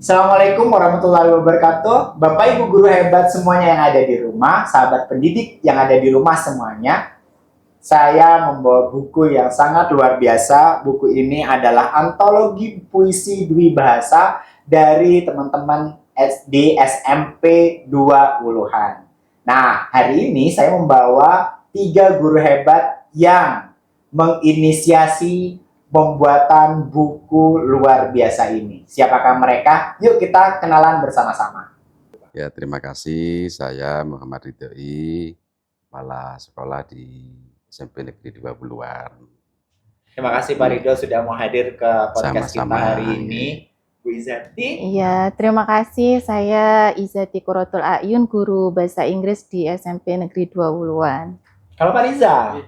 Assalamualaikum warahmatullahi wabarakatuh. Bapak Ibu guru hebat semuanya yang ada di rumah, sahabat pendidik yang ada di rumah semuanya. Saya membawa buku yang sangat luar biasa. Buku ini adalah antologi puisi dwi bahasa dari teman-teman SD SMP 20-an. Nah, hari ini saya membawa 3 guru hebat yang menginisiasi pembuatan buku luar biasa ini. Siapakah mereka? Yuk kita kenalan bersama-sama. Ya, terima kasih. Saya Muhammad Ridhoi, Kepala Sekolah di SMP Negeri 20-an. Terima kasih Pak Ridho sudah mau hadir ke podcast Sama-sama. kita hari ini. Bu Izati. Iya, terima kasih. Saya Izati Quratul A'yun, guru bahasa Inggris di SMP Negeri 20-an. Kalau Pak Riza?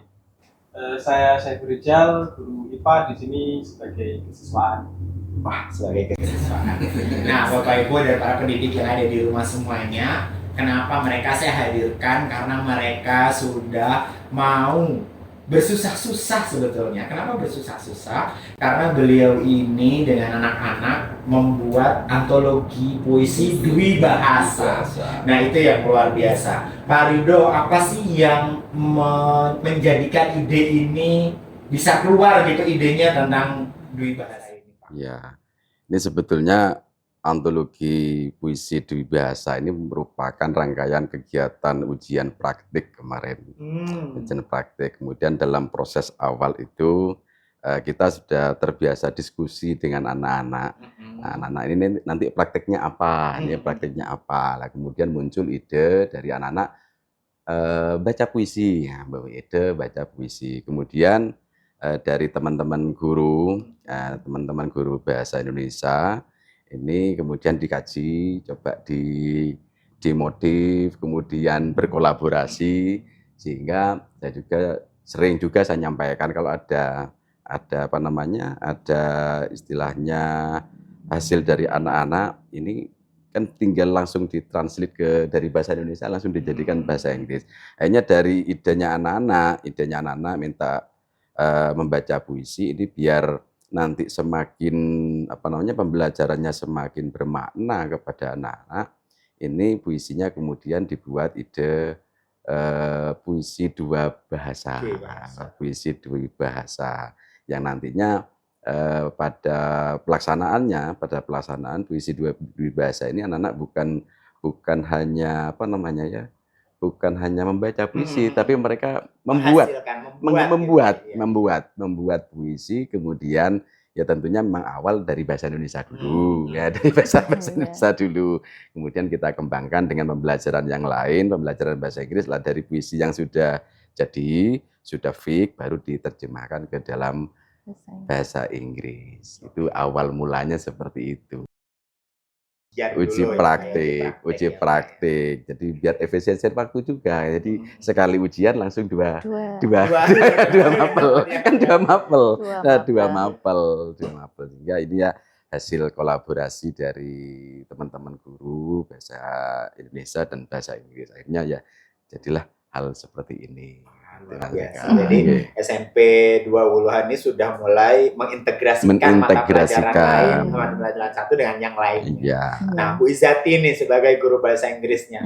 Saya Saiful Rijal, guru IPA di sini sebagai kesiswaan. Wah, sebagai kesiswaan. Nah, Bapak Ibu dan para pendidik yang ada di rumah semuanya, kenapa mereka saya hadirkan? Karena mereka sudah mau bersusah-susah sebetulnya. Kenapa bersusah-susah? Karena beliau ini dengan anak-anak membuat antologi puisi dwi bahasa. Nah, itu yang luar biasa. Pak Ridho, apa sih yang menjadikan ide ini bisa keluar gitu idenya tentang dwi bahasa ini, Pak? Ya, ini sebetulnya antologi puisi dwi bahasa ini merupakan rangkaian kegiatan ujian praktik kemarin. Ujian praktik. Kemudian dalam proses awal itu kita sudah terbiasa diskusi dengan anak-anak. Nah, anak-anak ini nanti prakteknya apa? Ini prakteknya apa? Nah, kemudian muncul ide dari anak-anak baca puisi, ya, ide baca puisi. Kemudian dari teman-teman guru bahasa Indonesia ini kemudian dikaji, coba dimodif, kemudian berkolaborasi, sehingga saya juga sering saya nyampaikan kalau ada apa namanya, ada istilahnya hasil dari anak-anak ini kan tinggal langsung ditranslate dari bahasa Indonesia langsung dijadikan bahasa Inggris. Akhirnya dari idenya anak-anak minta membaca puisi ini biar nanti semakin apa namanya pembelajarannya semakin bermakna kepada anak-anak. Ini puisinya kemudian dibuat ide puisi dua bahasa, puisi dua bahasa yang nantinya pada pelaksanaan puisi dua bahasa ini anak-anak bukan hanya apa namanya ya, bukan hanya membaca puisi, tapi mereka membuat puisi, kemudian ya tentunya memang awal dari bahasa Indonesia dulu, ya dari bahasa Indonesia dulu. Kemudian kita kembangkan dengan pembelajaran yang lain, pembelajaran bahasa Inggris lah dari puisi yang sudah jadi, sudah fix, baru diterjemahkan ke dalam bahasa Inggris. Itu awal mulanya seperti itu. Uji praktik. Jadi biar efisiensi waktu juga. Jadi sekali ujian langsung dua mapel. Kan dua mapel. Sehingga ini ya hasil kolaborasi dari teman-teman guru bahasa Indonesia dan bahasa Inggris. Akhirnya ya jadilah hal seperti ini. Jadi SMP 20-an ini sudah mulai mengintegrasikan mata pelajaran satu dengan yang lain. Iya. Nah, Bu Izati nih sebagai guru bahasa Inggrisnya,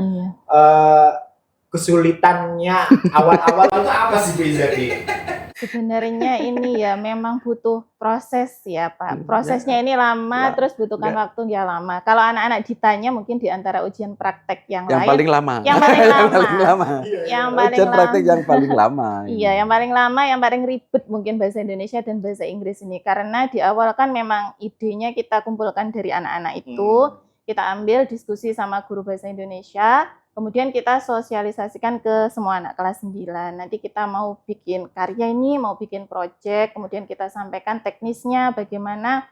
kesulitannya awal-awal itu apa sih Bu Izati? Sebenarnya ini ya memang butuh proses ya Pak. Prosesnya ini lama, terus butuhkan waktu ya lama. Kalau anak-anak ditanya mungkin di antara ujian praktek yang lain. Paling lama. Yang paling lama. Ujian praktek yang paling lama. Iya, yang paling lama, yang paling ribet mungkin bahasa Indonesia dan bahasa Inggris ini. Karena di awal kan memang idenya kita kumpulkan dari anak-anak itu. Kita ambil diskusi sama guru bahasa Indonesia. Kemudian kita sosialisasikan ke semua anak kelas 9. Nanti kita mau bikin karya ini, mau bikin proyek, kemudian kita sampaikan teknisnya bagaimana.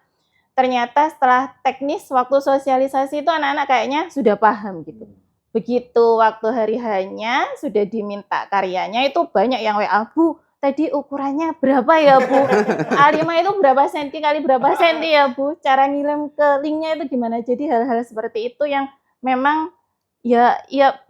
Ternyata setelah teknis, waktu sosialisasi itu anak-anak kayaknya sudah paham gitu. Begitu waktu hari hanya sudah diminta karyanya itu banyak yang WA, Bu, tadi ukurannya berapa ya Bu? A5 itu berapa senti kali berapa senti ya Bu? Cara ngirim ke linknya itu gimana? Jadi hal-hal seperti itu yang memang ya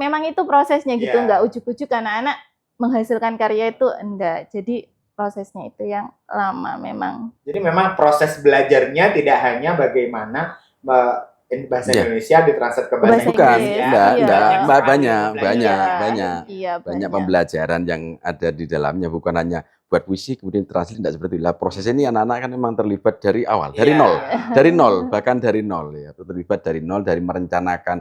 memang itu prosesnya gitu, enggak ujuk-ujuk anak-anak menghasilkan karya itu enggak. Jadi prosesnya itu yang lama memang. Jadi memang proses belajarnya tidak hanya bagaimana bahasa Iya. Indonesia ditranslate ke bahasa Bahasa Inggris. Bukan, Inggris, enggak, iya. enggak, sekali banyak, pembelajaran. banyak. Iya, Banyak pembelajaran yang ada di dalamnya, bukan hanya buat puisi kemudian translate, tidak seperti itu. Lah proses ini anak-anak kan memang terlibat dari awal, dari Iya. nol, bahkan dari nol ya, terlibat dari nol, dari merencanakan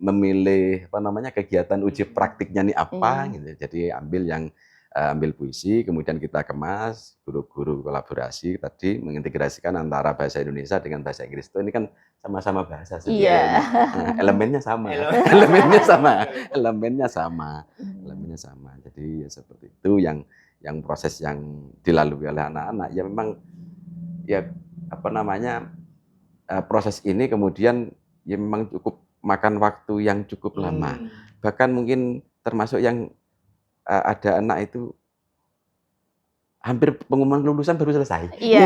memilih apa namanya kegiatan uji praktiknya nih apa, gitu. Jadi ambil puisi, kemudian kita kemas, guru-guru kolaborasi tadi mengintegrasikan antara bahasa Indonesia dengan bahasa Inggris. Itu ini kan sama-sama bahasa Iya. sebetulnya. Elemennya sama, elemennya sama. Jadi ya seperti itu yang proses yang dilalui oleh anak-anak. Ya memang ya apa namanya proses ini kemudian ya memang cukup makan waktu yang cukup lama. Bahkan mungkin termasuk yang ada anak itu hampir pengumuman lulusan baru selesai. Iya.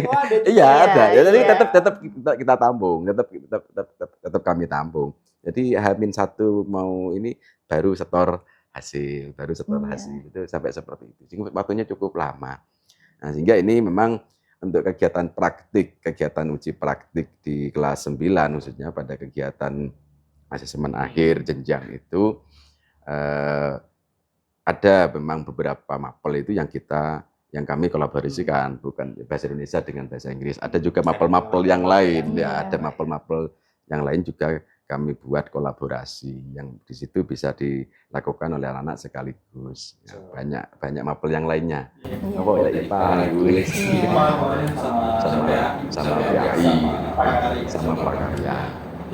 Oh, ada juga. Iya, ada. Ya, jadi Iya. tetap kita tampung, tetap kami tampung. Jadi H-1 mau ini baru setor hasil Iya. itu sampai seperti itu. Sehingga waktunya cukup lama. Nah, sehingga ini memang untuk kegiatan uji praktik di kelas 9 khususnya pada kegiatan asesmen akhir jenjang itu ada memang beberapa mapel itu yang kami kolaborasikan, bukan bahasa Indonesia dengan bahasa Inggris. Ada juga mapel-mapel yang lain, ya ada mapel-mapel yang lain juga kami buat kolaborasi yang di situ bisa dilakukan oleh anak-anak sekaligus. Ya, banyak mapel yang lainnya. Oh, IPA, Inggris, sama PAI, sama prakarya,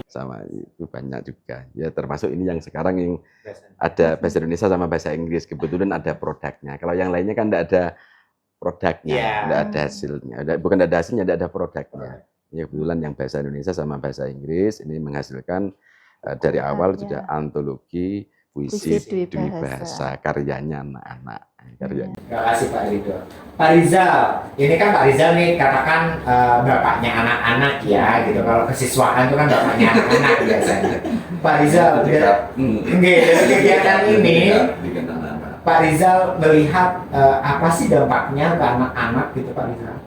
sama itu banyak juga. Ya termasuk ini yang sekarang yang ada bahasa Indonesia sama bahasa Inggris, kebetulan ada produknya. Kalau yang lainnya kan tidak ada produknya, tidak ada hasilnya. Bukan ada hasilnya, tidak ada produknya. Ya, kebetulan yang bahasa Indonesia sama bahasa Inggris ini menghasilkan dari awal sudah antologi puisi dwi bahasa karyanya anak-anak. Terima kasih Pak Ridho. Pak Rizal, ini kan Pak Rizal nih katakan bapaknya anak-anak ya, gitu. Kalau kesiswaan itu kan bapaknya anak-anak biasanya. Pak Rizal, dari kegiatan ini, Pak Rizal melihat apa sih dampaknya ke anak-anak gitu Pak Rizal?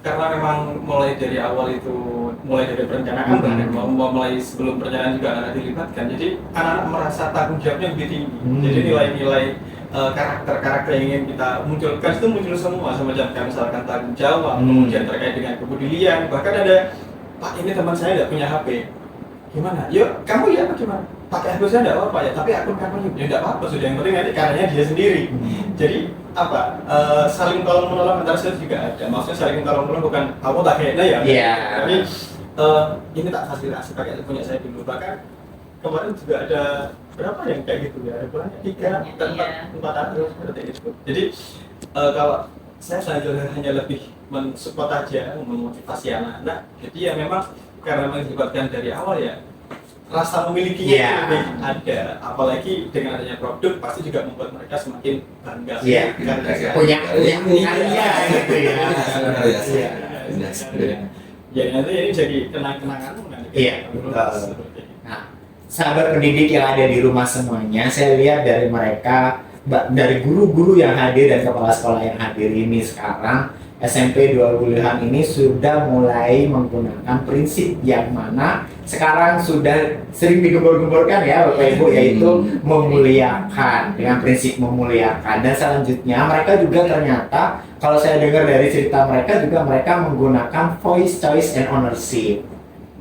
Karena memang mulai dari awal itu, mulai dari perencanaan bahkan mulai sebelum perencanaan juga anak dilibatkan, jadi anak-anak merasa tanggung jawabnya lebih tinggi. Jadi nilai-nilai karakter-karakter yang ingin kita munculkan itu muncul semua, semacam kayak misalkan tanggung jawab, kemudian terkait dengan kepedulian. Bahkan ada, Pak ini teman saya nggak punya HP, gimana? Yuk kamu ya apa gimana? Pakai akun saya nggak apa-apa ya, tapi akun kamu ya nggak apa-apa, sudah yang penting nanti karyanya dia sendiri. Jadi apa? Saling tolong menolong antara saya juga ada. Maksudnya saling tolong menolong bukan kamu tak kayaknya ya. Iya. Tapi ini tak fasilitasi pakai punya saya dulu. Bahkan kemarin juga ada berapa yang kayak gitu ya? Ada 4 anak seperti itu. Jadi kalau saya hanya lebih mensupport aja, memotivasi anak-anak. Jadi ya memang karena melibatkan dari awal ya, rasa memilikinya lebih ada, apalagi dengan adanya produk pasti juga membuat mereka semakin bangga. Punya karya gitu ya. Ya nanti ini jadi kenang-kenangan. Iya, betul. Nah, sahabat pendidik yang ada di rumah semuanya, saya lihat dari mereka, dari guru-guru yang hadir dan kepala sekolah yang hadir ini sekarang, SMP 20-an ini sudah mulai menggunakan prinsip yang mana sekarang sudah sering digembor-gemborkan ya Bapak Ibu, yaitu memuliakan, dengan prinsip memuliakan. Dan selanjutnya mereka juga ternyata, kalau saya dengar dari cerita mereka juga, mereka menggunakan voice, choice, and ownership.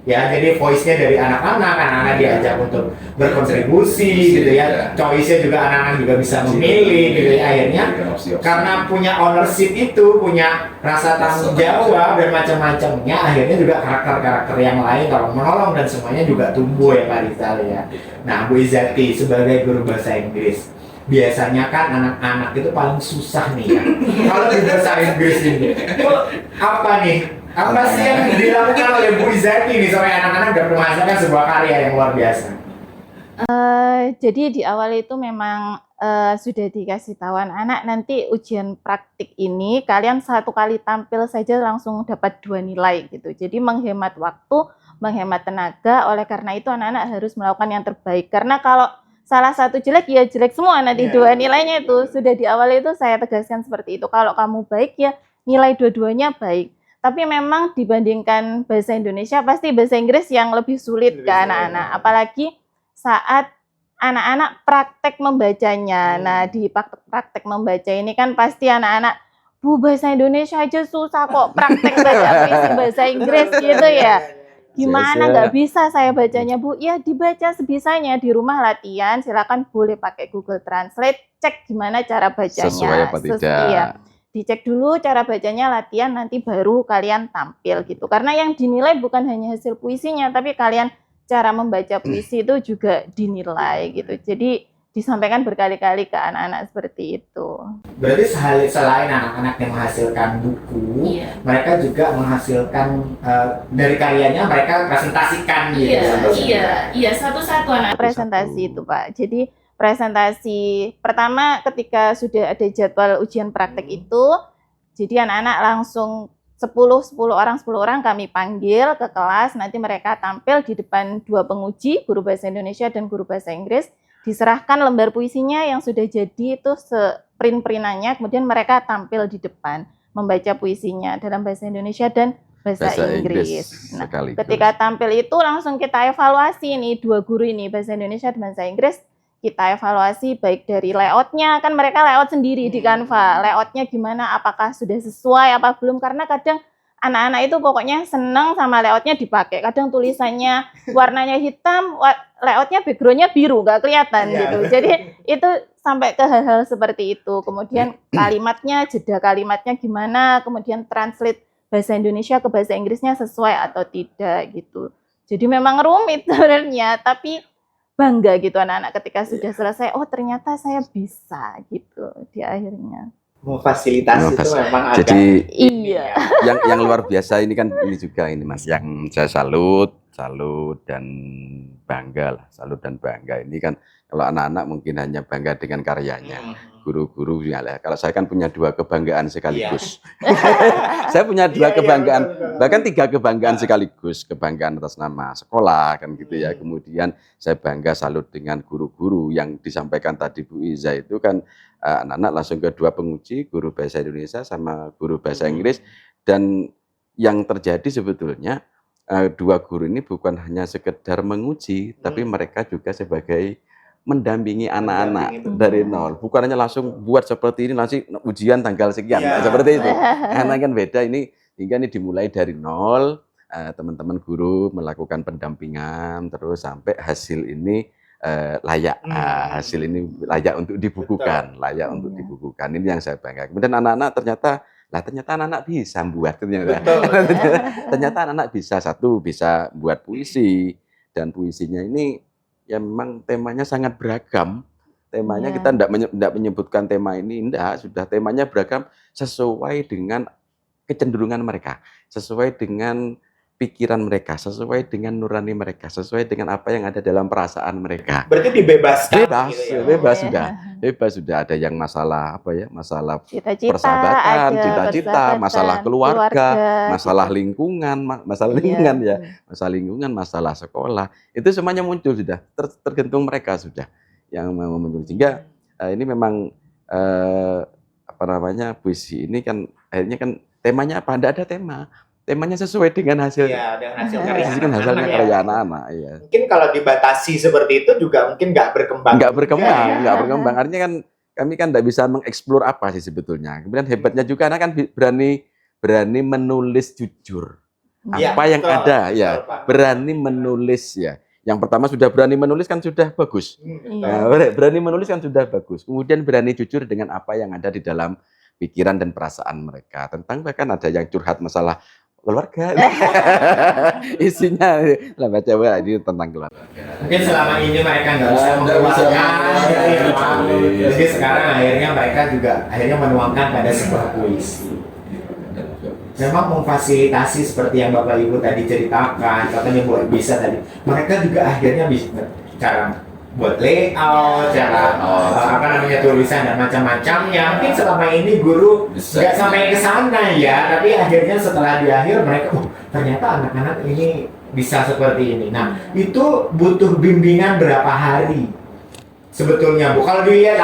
Ya, jadi voice-nya dari anak-anak diajak untuk berkontribusi gitu ya. Choice-nya juga anak-anak juga bisa memilih gitu ya. Akhirnya karena punya ownership itu, punya rasa tanggung jawab dan macam-macamnya, akhirnya juga karakter-karakter yang lain kalau menolong dan semuanya juga tumbuh ya Pak Rizal ya. Nah, Bu Izati sebagai guru bahasa Inggris, biasanya kan anak-anak itu paling susah nih ya. Kalau di bahasa Inggris ini, apa nih? Apa sih yang dilakukan oleh Bu Izati nih supaya anak-anak dapat menghasilkan sebuah karya yang luar biasa? Jadi di awal itu memang sudah dikasih tahu anak nanti ujian praktik ini kalian 1 kali tampil saja langsung dapat 2 nilai gitu. Jadi menghemat waktu, menghemat tenaga. Oleh karena itu anak-anak harus melakukan yang terbaik. Karena kalau salah satu jelek ya jelek semua nanti 2 nilainya itu. Sudah di awal itu saya tegaskan seperti itu. Kalau kamu baik ya nilai dua-duanya baik. Tapi memang dibandingkan bahasa Indonesia, pasti bahasa Inggris yang lebih sulit ke anak-anak. Apalagi saat anak-anak praktek membacanya. Nah, di praktek membaca ini kan pasti anak-anak, Bu, bahasa Indonesia aja susah kok praktek baca puisi bahasa Inggris gitu ya. Gimana nggak bisa saya bacanya, Bu? Ya dibaca sebisanya, di rumah latihan, silakan boleh pakai Google Translate, cek gimana cara bacanya. Sesuai apa tidak. Iya. Dicek dulu cara bacanya, latihan, nanti baru kalian tampil gitu. Karena yang dinilai bukan hanya hasil puisinya, tapi kalian cara membaca puisi itu juga dinilai gitu. Jadi disampaikan berkali-kali ke anak-anak seperti itu. Berarti selain anak-anak yang menghasilkan buku, mereka juga menghasilkan dari karyanya mereka presentasikan gitu. Iya, satu-satu anak presentasi itu, Pak. Jadi presentasi pertama ketika sudah ada jadwal ujian praktek itu, jadi anak-anak langsung 10 orang kami panggil ke kelas, nanti mereka tampil di depan 2 penguji, guru bahasa Indonesia dan guru bahasa Inggris, diserahkan lembar puisinya yang sudah jadi itu print-printannya, kemudian mereka tampil di depan membaca puisinya dalam bahasa Indonesia dan bahasa Inggris. Nah, ketika tampil itu langsung kita evaluasi nih 2 guru ini, bahasa Indonesia dan bahasa Inggris. Kita evaluasi baik dari layoutnya, kan mereka layout sendiri di Canva, layoutnya gimana, apakah sudah sesuai apa belum, karena kadang anak-anak itu pokoknya seneng sama layoutnya dipakai, kadang tulisannya warnanya hitam, layoutnya backgroundnya biru, nggak kelihatan gitu, jadi itu sampai ke hal-hal seperti itu. Kemudian kalimatnya, jeda kalimatnya gimana, kemudian translate bahasa Indonesia ke bahasa Inggrisnya sesuai atau tidak gitu. Jadi memang rumit sebenarnya, tapi bangga gitu anak-anak ketika sudah selesai, oh ternyata saya bisa gitu di akhirnya. Memfasilitasi itu memang agak. Jadi iya. Yang luar biasa ini kan ini juga ini Mas, yang saya salut dan bangga lah, salut dan bangga ini kan kalau anak-anak mungkin hanya bangga dengan karyanya. Guru-guru ya lah. Kalau saya kan punya 2 kebanggaan sekaligus. Saya punya 2 kebanggaan, bahkan 3 kebanggaan sekaligus. Kebanggaan atas nama sekolah kan gitu ya. Kemudian saya bangga salut dengan guru-guru yang disampaikan tadi Bu Iza itu kan anak-anak langsung ke 2 penguji, guru bahasa Indonesia sama guru bahasa Inggris. Dan yang terjadi sebetulnya 2 guru ini bukan hanya sekedar menguji, tapi mereka juga sebagai mendampingi anak-anak dari nol, bukan hanya langsung buat seperti ini langsung ujian tanggal sekian, seperti itu. Karena kan beda ini, hingga ini dimulai dari nol, teman-teman guru melakukan pendampingan terus sampai hasil ini layak, hasil ini layak untuk dibukukan, untuk dibukukan. Ini yang saya bangga. Kemudian anak-anak ternyata anak-anak bisa buat, ternyata anak-anak bisa bisa buat puisi, dan puisinya ini ya memang temanya sangat beragam. Temanya kita tidak menyebutkan tema ini, sudah temanya beragam sesuai dengan kecenderungan mereka, sesuai dengan pikiran mereka, sesuai dengan nurani mereka, sesuai dengan apa yang ada dalam perasaan mereka. Berarti dibebaskan. Bebas sudah. Ada yang masalah masalah cita-cita, persahabatan, cita-cita, masalah keluarga, masalah lingkungan, masalah lingkungan, masalah sekolah. Itu semuanya muncul sudah, tergantung mereka sudah yang muncul. Sehingga ini memang puisi ini kan akhirnya kan temanya apa? Tidak ada tema. Temanya sesuai dengan hasil karya anak-anak. Ya. Mungkin kalau dibatasi seperti itu juga mungkin nggak berkembang. Nggak berkembang. Artinya kan kami kan nggak bisa mengeksplor apa sih sebetulnya. Kemudian hebatnya juga anak kan berani menulis jujur. Apa yang ada berani menulis ya. Yang pertama sudah berani menulis kan sudah bagus. Berani menulis kan sudah bagus. Kemudian berani jujur dengan apa yang ada di dalam pikiran dan perasaan mereka. Tentang bahkan ada yang curhat masalah keluarga. Isinya lah baca ini tentang keluarga. Mungkin selama ini mereka nggak bisa mengeluarkan, jadi sekarang akhirnya mereka juga menuangkan pada sebuah puisi. Memang memfasilitasi seperti yang Bapak Ibu tadi ceritakan, katanya buat bisa tadi. Mereka juga akhirnya bisa cara buat layout, cara tulisan dan macam-macamnya. Mungkin selama ini guru nggak sampai ke sana ya, tapi akhirnya setelah di akhir mereka, ternyata anak-anak ini bisa seperti ini. Nah, itu butuh bimbingan berapa hari sebetulnya, Bu? Kalau dilihat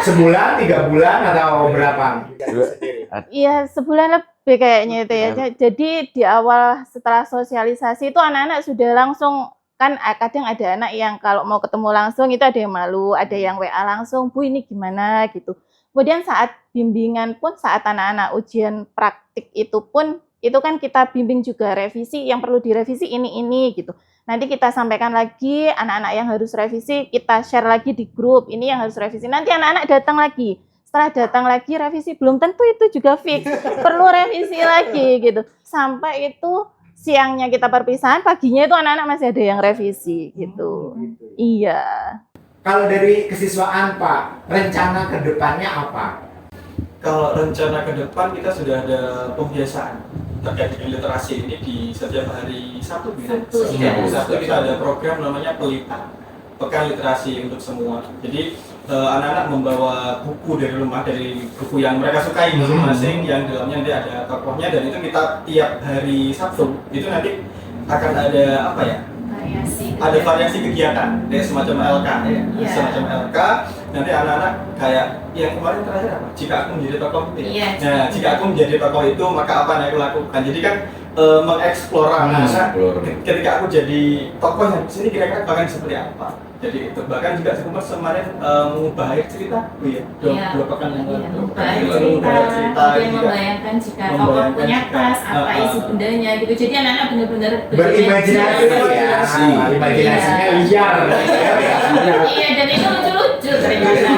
sebulan, 3 bulan atau berapa? Iya, sebulan lebih SMP kayaknya itu ya. Jadi di awal setelah sosialisasi itu anak-anak sudah langsung, kan kadang ada anak yang kalau mau ketemu langsung itu ada yang malu, ada yang WA langsung, Bu ini gimana gitu. Kemudian saat bimbingan pun, saat anak-anak ujian praktik itu pun, itu kan kita bimbing juga revisi, yang perlu direvisi ini gitu. Nanti kita sampaikan lagi, anak-anak yang harus revisi, kita share lagi di grup, ini yang harus revisi. Nanti anak-anak datang lagi. Setelah datang lagi revisi, belum tentu itu juga fix. Perlu revisi lagi gitu. Sampai itu siangnya kita perpisahan, paginya itu anak-anak masih ada yang revisi gitu. Gitu. Iya. Kalau dari kesiswaan Pak, rencana ke depannya apa? Kalau rencana ke depan kita sudah ada pembiasaan terkait dengan literasi ini di setiap hari Sabtu. Setiap hari Sabtu kita ada program namanya Pelita, Pekan Literasi untuk Semua. Jadi anak-anak membawa buku dari rumah, dari buku yang mereka sukai masing-masing, yang dalamnya nanti ada tokohnya, dan itu kita tiap hari Sabtu itu nanti akan ada apa ya? Ada variasi kegiatan, kayak semacam LK ya, semacam LK. Nanti anak-anak kayak yang kemarin terakhir apa? Jika aku menjadi tokoh itu. Nah, jika aku menjadi tokoh itu, maka apa yang aku lakukan? Jadi kan mengeksplor anak-anak. Ketika aku jadi tokoh yang sini kira-kira bahkan seperti apa? Jadi itu bahkan juga kemarin mengubah air cerita, dua pekan yang lalu. Mengubah cerita, kemudian membayangkan jika tokoh punya tas, apa isi bendanya gitu. Jadi anak-anak benar-benar berimajinasi ya, imajinasinya liar. Iya, dan itu lucu-lucu ternyata.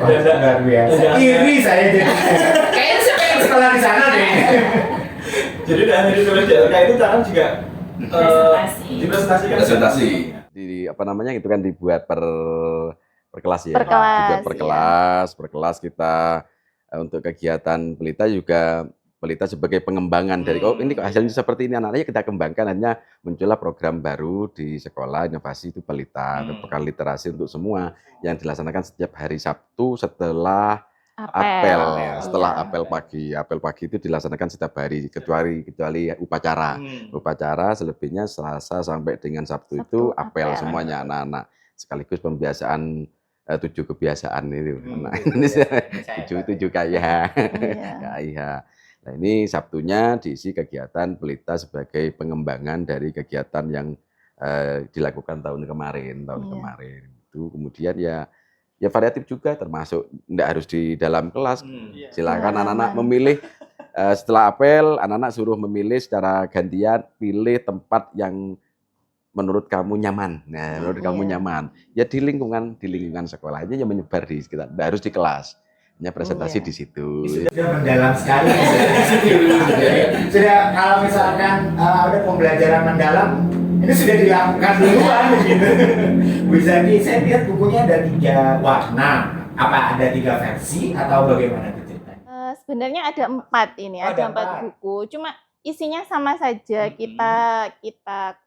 Luar biasa. Iri saya jadi. Kayaknya saya pengen sekolah di sana deh. Jadi dari tulis di LK itu cara juga dipresentasikan. Presentasi di apa namanya itu kan dibuat per kelas ya. Per kelas, Dibuat per kelas kita untuk kegiatan Pelita juga, Pelita sebagai pengembangan dari ini kok hasilnya seperti ini, anak-anaknya kita kembangkan, akhirnya muncullah program baru di sekolah inovasi itu Pelita, Pekan Literasi untuk Semua yang dilaksanakan setiap hari Sabtu setelah apel ya. Setelah apel pagi itu dilaksanakan setiap hari kecuali upacara selebihnya Selasa sampai dengan Sabtu itu apel semuanya anak-anak, sekaligus pembiasaan 7 kebiasaan itu anak Indonesia 7 kaya. Nah ini Sabtunya diisi kegiatan Pelita sebagai pengembangan dari kegiatan yang dilakukan tahun kemarin itu. Kemudian ya variatif juga, termasuk tidak harus di dalam kelas. Silakan anak-anak memilih setelah apel, anak-anak suruh memilih secara gantian, pilih tempat yang menurut kamu nyaman. Nah, menurut kamu nyaman. Ya di lingkungan sekolahnya yang menyebar di sekitar, tidak harus di kelas. Hanya presentasi di situ. Sudah mendalam sekali. Sudah kalau misalkan ada pembelajaran mendalam, ini sudah dilakukan duluan gitu. Bisa saya lihat bukunya ada 3 warna. Apa ada 3 versi atau bagaimana itu ceritanya? Sebenarnya ada 4 ini, ada 4 buku. Cuma isinya sama saja. Kita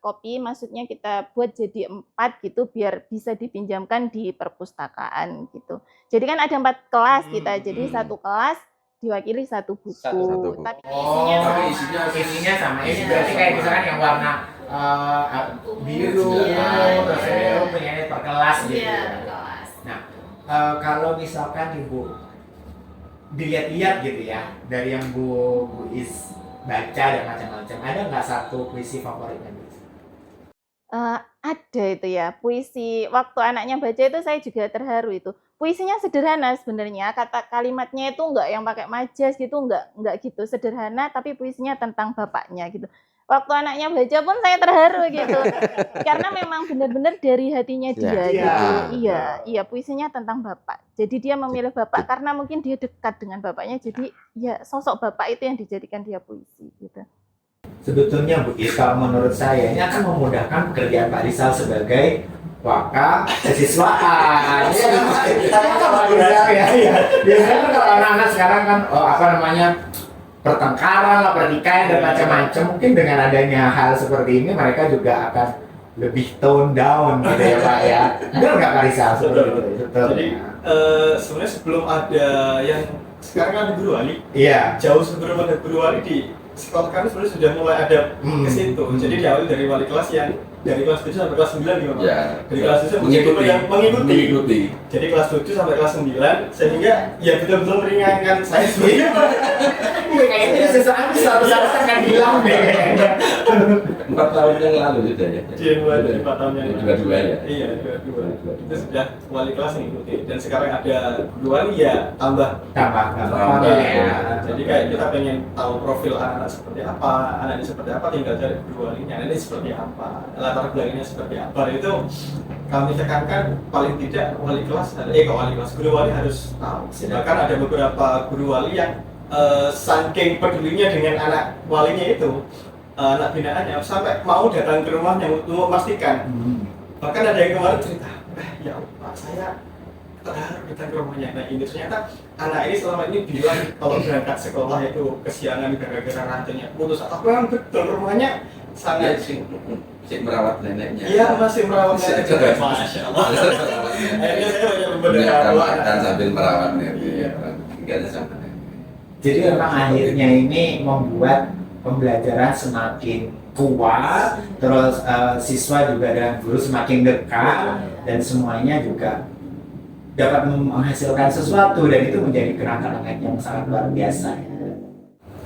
copy, maksudnya kita buat jadi 4 gitu biar bisa dipinjamkan di perpustakaan gitu. Jadi kan ada 4 kelas kita. Jadi satu kelas diwakili satu buku. Tapi isinya sama. Ini berarti kayak misalkan yang warna biru, terus punya per kelas gitu. Nah, kalau misalkan Ibu dilihat-lihat gitu ya, dari yang Bu Is baca dan macam-macam, ada nggak satu puisi favoritnya? Ada itu ya, puisi waktu anaknya baca itu saya juga terharu itu. Puisinya sederhana sebenarnya, kata kalimatnya itu enggak yang pakai majas gitu, enggak gitu, sederhana tapi puisinya tentang bapaknya gitu. Waktu anaknya baca pun saya terharu gitu. Karena memang benar-benar dari hatinya dia gitu. Iya, puisinya tentang bapak. Jadi dia memilih bapak karena mungkin dia dekat dengan bapaknya. Jadi ya sosok bapak itu yang dijadikan dia puisi gitu. Sebetulnya Bu Is, kalau menurut saya ini akan memudahkan pekerjaan Pak Rizal sebagai waka siswaan. Biasanya kan kalau anak-anak sekarang kan pertengkaran, pertikaian dan macam-macam, mungkin dengan adanya hal seperti ini mereka juga akan lebih tone down gitu ya Pak ya. Benar nggak Pak Rizal seperti itu? Jadi sebenarnya sebelum ada yang sekarang kan Guru Wali, iya. jauh sebelum ada Guru Wali di sekolah kami sebenarnya sudah mulai ada ke situ. Jadi diawali dari wali kelas yang dari kelas 7 sampai kelas 9 gitu Pak. Ya, Dari kelas 7 mengikuti. Jadi kelas 7 sampai kelas 9 sehingga ya betul-betul meringankan saya sendiri. Kayaknya sesuatu seharusnya akan hilang deh. 4 tahun yang lalu sudah ya. Dia mulai dari 4 tahun yang lalu. Dua-dua ya. Iya, dua. Itu sudah wali kelas mengikuti dan sekarang ada guru wali ya tambah. Jadi kayak kita pengen tahu profil anak seperti apa, anaknya seperti apa, tinggal cari guru walinya, ini seperti apa, latar belakangnya seperti apa. Dan itu kami tekankan paling tidak wali kelas, guru wali harus tahu. Bahkan ada beberapa guru wali yang saking pedulinya dengan anak walinya itu, anak binaannya sampai mau datang ke rumahnya untuk memastikan. Bahkan ada yang kemarin cerita, ya Pak saya terharu datang ke rumahnya. Nah ini ternyata anak ini selama ini bilang kalau berangkat sekolah itu kesiangan gara-gara rantainya putus atau memang betul rumahnya sangat Masih merawat neneknya. iya masih merawat neneknya. Masya Allah. Akhirnya saya banyak membedakan Dan sambil merawat nenek. Iya. Tinggalnya sama nenek. Jadi memang akhirnya ini membuat pembelajaran semakin kuat, terus siswa juga dan guru semakin dekat, dan semuanya juga dapat menghasilkan sesuatu, dan itu menjadi kenang-kenangan yang sangat luar biasa.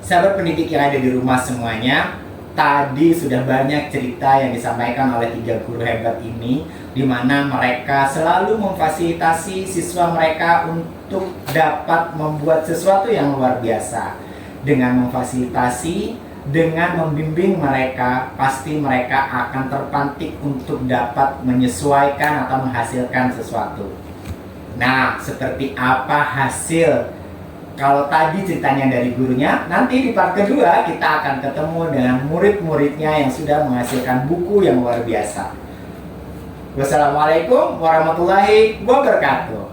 Sahabat pendidik yang ada di rumah semuanya, tadi sudah banyak cerita yang disampaikan oleh 3 guru hebat ini, di mana mereka selalu memfasilitasi siswa mereka untuk dapat membuat sesuatu yang luar biasa. Dengan memfasilitasi, dengan membimbing mereka, pasti mereka akan terpantik untuk dapat menyesuaikan atau menghasilkan sesuatu. Nah, seperti apa hasil? Kalau tadi ceritanya dari gurunya, nanti di part kedua kita akan ketemu dengan murid-muridnya yang sudah menghasilkan buku yang luar biasa. Wassalamualaikum warahmatullahi wabarakatuh.